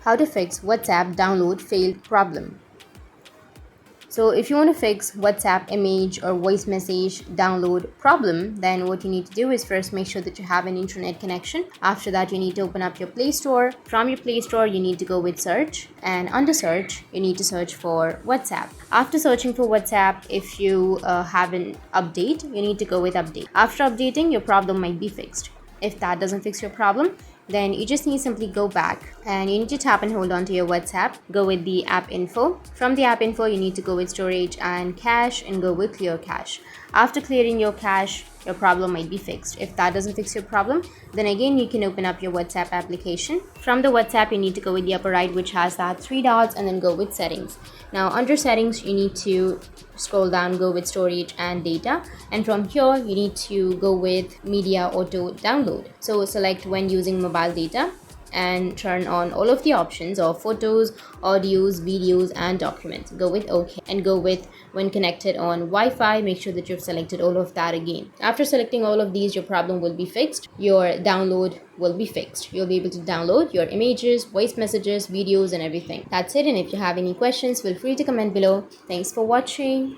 How to fix WhatsApp download failed problem. So if you want to fix WhatsApp image or voice message download problem, then what you need to do is first make sure that you have an internet connection. After that, you need to open up your Play Store. From your Play Store, you need to go with search, and under search, you need to search for WhatsApp. After searching for WhatsApp, if you have an update, you need to go with update. After updating, your problem might be fixed. If that doesn't fix your problem, then you just need to simply go back and you need to tap and hold on to your WhatsApp. Go with the app info. From the app info, you need to go with storage and cache and go with clear cache. After clearing your cache, your problem might be fixed. If that doesn't fix your problem, then again you can open up your WhatsApp application. From the WhatsApp, you need to go with the upper right, which has that three dots, and then go with settings. Now under settings, you need to scroll down, go with storage and data, and from here you need to go with media auto download. So select when using mobile data and turn on all of the options of photos, audios, videos, and documents. Go with OK and go with when connected on Wi-Fi. Make sure that you've selected all of that again. After selecting all of these, your problem will be fixed. Your download will be fixed. You'll be able to download your images, voice messages, videos, and everything. That's it. And if you have any questions, feel free to comment below. Thanks for watching.